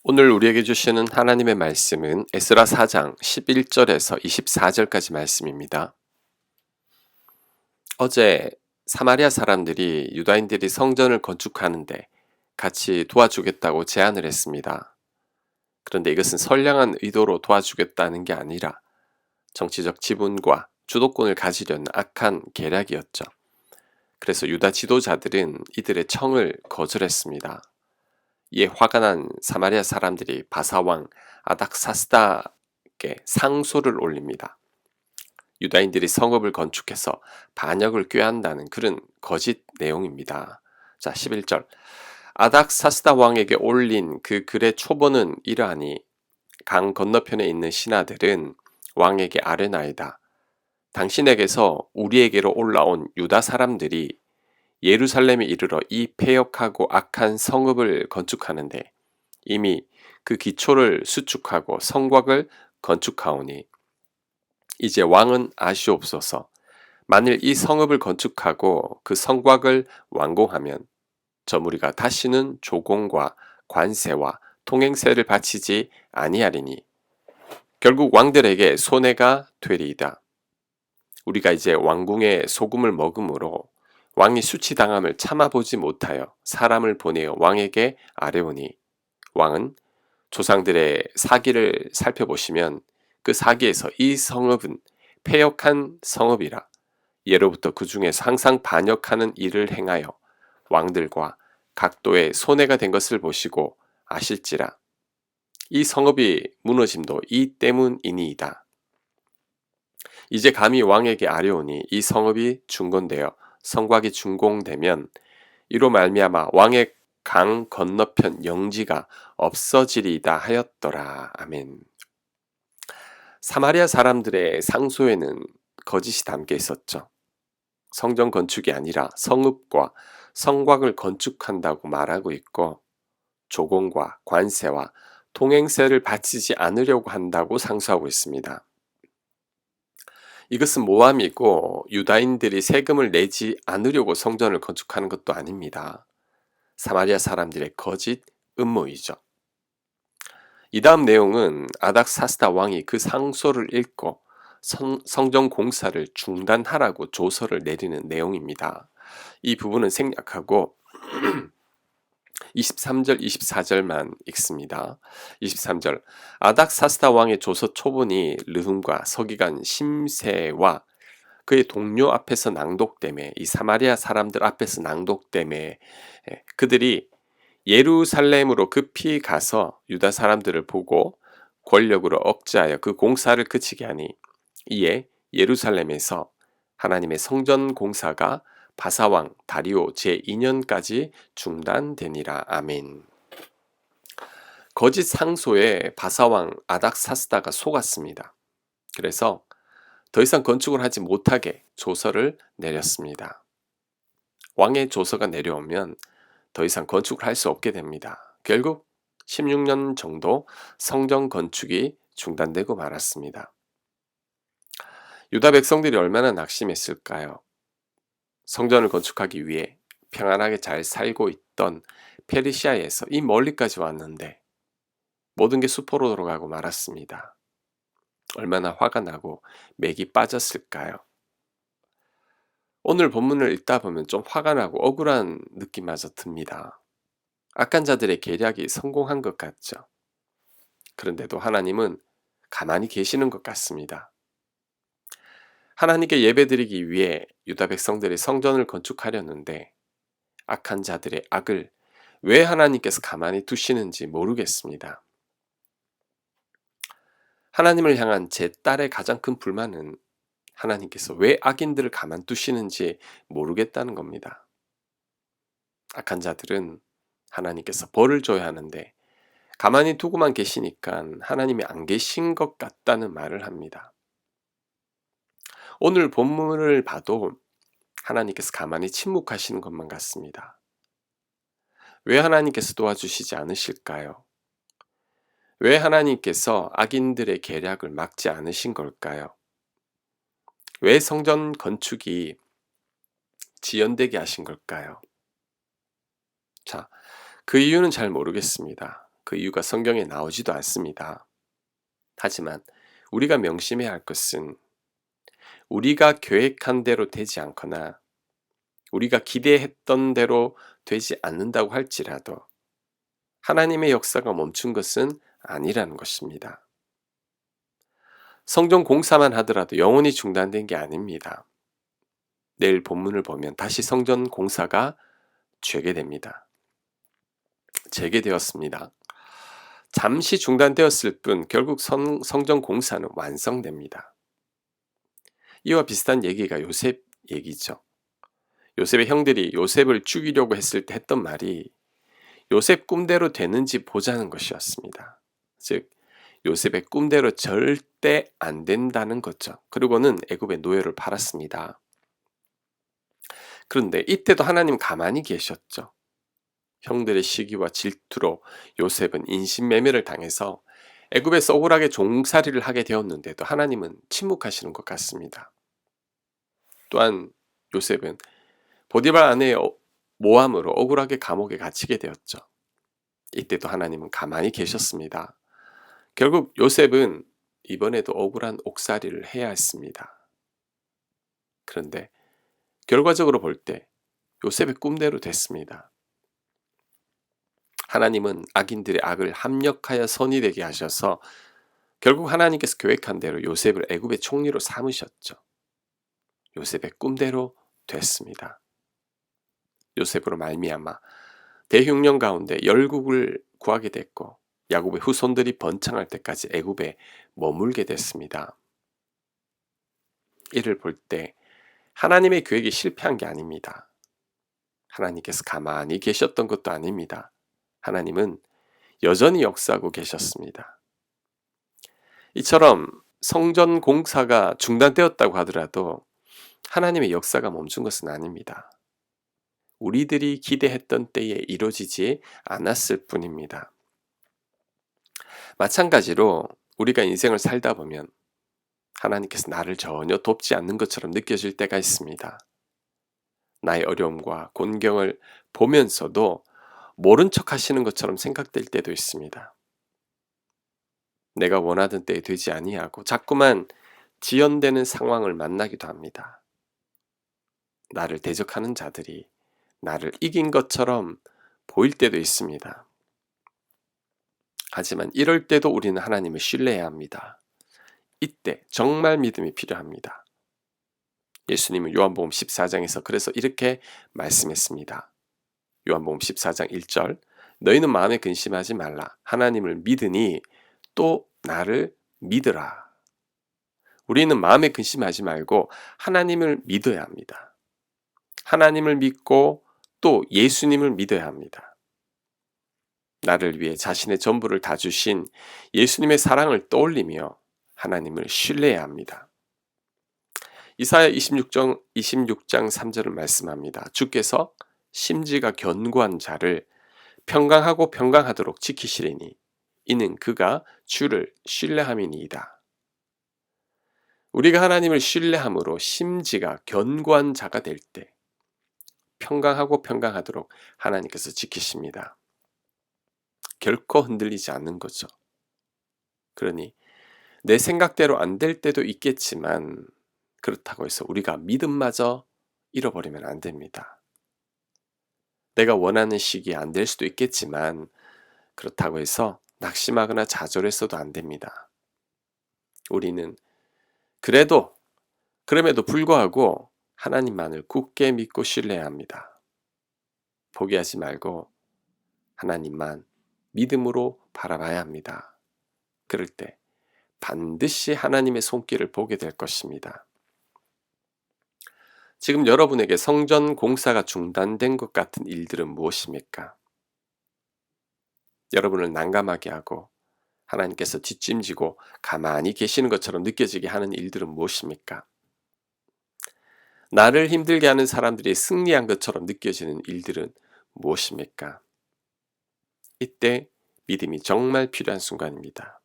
오늘 우리에게 주시는 하나님의 말씀은 에스라 4장 11절에서 24절까지 말씀입니다. 어제 사마리아 사람들이 유다인들이 성전을 건축하는데 같이 도와주겠다고 제안을 했습니다. 그런데 이것은 선량한 의도로 도와주겠다는 게 아니라 정치적 지분과 주도권을 가지려는 악한 계략이었죠. 그래서 유다 지도자들은 이들의 청을 거절했습니다. 이에 화가 난 사마리아 사람들이 바사왕 아닥사스다에게 상소를 올립니다. 유다인들이 성읍을 건축해서 반역을 꾀한다는 그런 거짓 내용입니다. 자, 11절. 아닥사스다 왕에게 올린 그 글의 초본은 이러하니 강 건너편에 있는 신하들은 왕에게 아뢰나이다. 당신에게서 우리에게로 올라온 유다 사람들이 예루살렘에 이르러 이 패역하고 악한 성읍을 건축하는데 이미 그 기초를 수축하고 성곽을 건축하오니 이제 왕은 아시옵소서. 만일 이 성읍을 건축하고 그 성곽을 완공하면 저 무리가 다시는 조공과 관세와 통행세를 바치지 아니하리니 결국 왕들에게 손해가 되리이다. 우리가 이제 왕궁의 소금을 먹음으로 왕이 수치당함을 참아보지 못하여 사람을 보내어 왕에게 아뢰오니 왕은 조상들의 사기를 살펴보시면 그 사기에서 이 성읍은 패역한 성읍이라 예로부터 그 중에서 항상 반역하는 일을 행하여 왕들과 각도의 손해가 된 것을 보시고 아실지라 이 성읍이 무너짐도 이 때문이니이다. 이제 감히 왕에게 아뢰오니 이 성읍이 중건되어 성곽이 준공되면 이로 말미암아 왕의 강 건너편 영지가 없어지리이다 하였더라. 아멘. 사마리아 사람들의 상소에는 거짓이 담겨 있었죠. 성전 건축이 아니라 성읍과 성곽을 건축한다고 말하고 있고 조공과 관세와 통행세를 바치지 않으려고 한다고 상소하고 있습니다. 이것은 모함이고 유다인들이 세금을 내지 않으려고 성전을 건축하는 것도 아닙니다. 사마리아 사람들의 거짓 음모이죠. 이 다음 내용은 아닥사스다 왕이 그 상소를 읽고 성전 공사를 중단하라고 조서를 내리는 내용입니다. 이 부분은 생략하고 23절, 24절만 읽습니다. 23절. 아닥사스다 왕의 조서 초본이 르훔과 서기관 심세와 그의 동료 앞에서 낭독되매 이 사마리아 사람들 앞에서 낭독되매 그들이 예루살렘으로 급히 가서 유다 사람들을 보고 권력으로 억제하여 그 공사를 그치게 하니 이에 예루살렘에서 하나님의 성전 공사가 바사왕 다리오 제2년까지 중단되니라. 아멘. 거짓 상소에 바사왕 아닥사스다가 속았습니다. 그래서 더 이상 건축을 하지 못하게 조서를 내렸습니다. 왕의 조서가 내려오면 더 이상 건축을 할 수 없게 됩니다. 결국 16년 정도 성전 건축이 중단되고 말았습니다. 유다 백성들이 얼마나 낙심했을까요? 성전을 건축하기 위해 평안하게 잘 살고 있던 페르시아에서 이 멀리까지 왔는데 모든 게 수포로 돌아가고 말았습니다. 얼마나 화가 나고 맥이 빠졌을까요? 오늘 본문을 읽다 보면 좀 화가 나고 억울한 느낌마저 듭니다. 악한 자들의 계략이 성공한 것 같죠. 그런데도 하나님은 가만히 계시는 것 같습니다. 하나님께 예배드리기 위해 유다 백성들이 성전을 건축하려는데 악한 자들의 악을 왜 하나님께서 가만히 두시는지 모르겠습니다. 하나님을 향한 제 딸의 가장 큰 불만은 하나님께서 왜 악인들을 가만두시는지 모르겠다는 겁니다. 악한 자들은 하나님께서 벌을 줘야 하는데 가만히 두고만 계시니까 하나님이 안 계신 것 같다는 말을 합니다. 오늘 본문을 봐도 하나님께서 가만히 침묵하시는 것만 같습니다. 왜 하나님께서 도와주시지 않으실까요? 왜 하나님께서 악인들의 계략을 막지 않으신 걸까요? 왜 성전 건축이 지연되게 하신 걸까요? 자, 그 이유는 잘 모르겠습니다. 그 이유가 성경에 나오지도 않습니다. 하지만 우리가 명심해야 할 것은 우리가 계획한 대로 되지 않거나 우리가 기대했던 대로 되지 않는다고 할지라도 하나님의 역사가 멈춘 것은 아니라는 것입니다. 성전 공사만 하더라도 영원히 중단된 게 아닙니다. 내일 본문을 보면 다시 성전 공사가 재개됩니다. 재개되었습니다. 잠시 중단되었을 뿐 결국 성전 공사는 완성됩니다. 이와 비슷한 얘기가 요셉 얘기죠. 요셉의 형들이 요셉을 죽이려고 했을 때 했던 말이 요셉 꿈대로 되는지 보자는 것이었습니다. 즉 요셉의 꿈대로 절대 안 된다는 거죠. 그리고는 애굽의 노예를 팔았습니다. 그런데 이때도 하나님 가만히 계셨죠. 형들의 시기와 질투로 요셉은 인신매매를 당해서 애굽에서 억울하게 종살이를 하게 되었는데도 하나님은 침묵하시는 것 같습니다. 또한 요셉은 보디발 아내의 모함으로 억울하게 감옥에 갇히게 되었죠. 이때도 하나님은 가만히 계셨습니다. 결국 요셉은 이번에도 억울한 옥살이를 해야 했습니다. 그런데 결과적으로 볼 때 요셉의 꿈대로 됐습니다. 하나님은 악인들의 악을 합력하여 선이 되게 하셔서 결국 하나님께서 계획한 대로 요셉을 애굽의 총리로 삼으셨죠. 요셉의 꿈대로 됐습니다. 요셉으로 말미암아 대흉년 가운데 열국을 구하게 됐고 야곱의 후손들이 번창할 때까지 애굽에 머물게 됐습니다. 이를 볼 때 하나님의 계획이 실패한 게 아닙니다. 하나님께서 가만히 계셨던 것도 아닙니다. 하나님은 여전히 역사하고 계셨습니다. 이처럼 성전 공사가 중단되었다고 하더라도 하나님의 역사가 멈춘 것은 아닙니다. 우리들이 기대했던 때에 이루어지지 않았을 뿐입니다. 마찬가지로 우리가 인생을 살다 보면 하나님께서 나를 전혀 돕지 않는 것처럼 느껴질 때가 있습니다. 나의 어려움과 곤경을 보면서도 모른 척 하시는 것처럼 생각될 때도 있습니다. 내가 원하던 때에 되지 아니하고 자꾸만 지연되는 상황을 만나기도 합니다. 나를 대적하는 자들이 나를 이긴 것처럼 보일 때도 있습니다. 하지만 이럴 때도 우리는 하나님을 신뢰해야 합니다. 이때 정말 믿음이 필요합니다. 예수님은 요한복음 14장에서 그래서 이렇게 말씀했습니다. 요한복음 14장 1절 너희는 마음에 근심하지 말라. 하나님을 믿으니 또 나를 믿으라. 우리는 마음에 근심하지 말고 하나님을 믿어야 합니다. 하나님을 믿고 또 예수님을 믿어야 합니다. 나를 위해 자신의 전부를 다 주신 예수님의 사랑을 떠올리며 하나님을 신뢰해야 합니다. 이사야 26장 3절을 말씀합니다. 주께서 심지가 견고한 자를 평강하고 평강하도록 지키시리니 이는 그가 주를 신뢰함이니이다. 우리가 하나님을 신뢰함으로 심지가 견고한 자가 될 때 평강하고 평강하도록 하나님께서 지키십니다. 결코 흔들리지 않는 거죠. 그러니 내 생각대로 안 될 때도 있겠지만 그렇다고 해서 우리가 믿음마저 잃어버리면 안 됩니다. 내가 원하는 시기에 안 될 수도 있겠지만 그렇다고 해서 낙심하거나 좌절했어도 안 됩니다. 우리는 그럼에도 불구하고 하나님만을 굳게 믿고 신뢰해야 합니다. 포기하지 말고 하나님만 믿음으로 바라봐야 합니다. 그럴 때 반드시 하나님의 손길을 보게 될 것입니다. 지금 여러분에게 성전 공사가 중단된 것 같은 일들은 무엇입니까? 여러분을 난감하게 하고 하나님께서 뒷짐지고 가만히 계시는 것처럼 느껴지게 하는 일들은 무엇입니까? 나를 힘들게 하는 사람들이 승리한 것처럼 느껴지는 일들은 무엇입니까? 이때 믿음이 정말 필요한 순간입니다.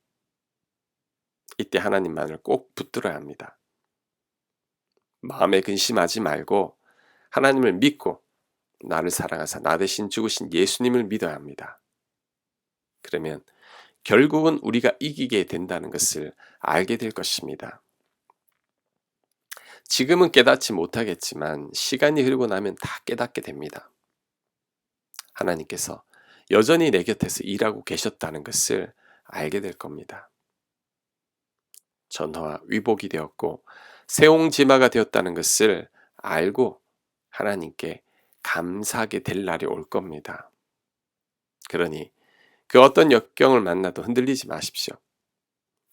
이때 하나님만을 꼭 붙들어야 합니다. 마음에 근심하지 말고 하나님을 믿고 나를 사랑하사 나 대신 죽으신 예수님을 믿어야 합니다. 그러면 결국은 우리가 이기게 된다는 것을 알게 될 것입니다. 지금은 깨닫지 못하겠지만 시간이 흐르고 나면 다 깨닫게 됩니다. 하나님께서 여전히 내 곁에서 일하고 계셨다는 것을 알게 될 겁니다. 전화와 위복이 되었고 세옹지마가 되었다는 것을 알고 하나님께 감사하게 될 날이 올 겁니다. 그러니 그 어떤 역경을 만나도 흔들리지 마십시오.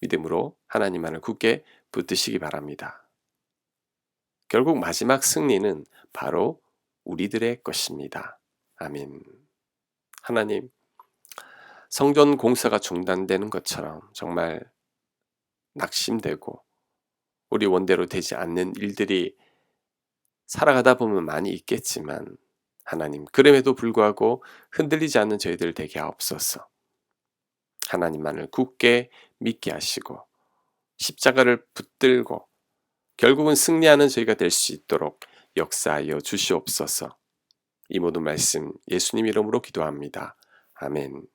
믿음으로 하나님만을 굳게 붙드시기 바랍니다. 결국 마지막 승리는 바로 우리들의 것입니다. 아멘. 하나님, 성전 공사가 중단되는 것처럼 정말 낙심되고 우리 원대로 되지 않는 일들이 살아가다 보면 많이 있겠지만 하나님, 그럼에도 불구하고 흔들리지 않는 저희들 되게 하옵소서. 하나님만을 굳게 믿게 하시고 십자가를 붙들고 결국은 승리하는 저희가 될 수 있도록 역사하여 주시옵소서. 이 모든 말씀 예수님 이름으로 기도합니다. 아멘.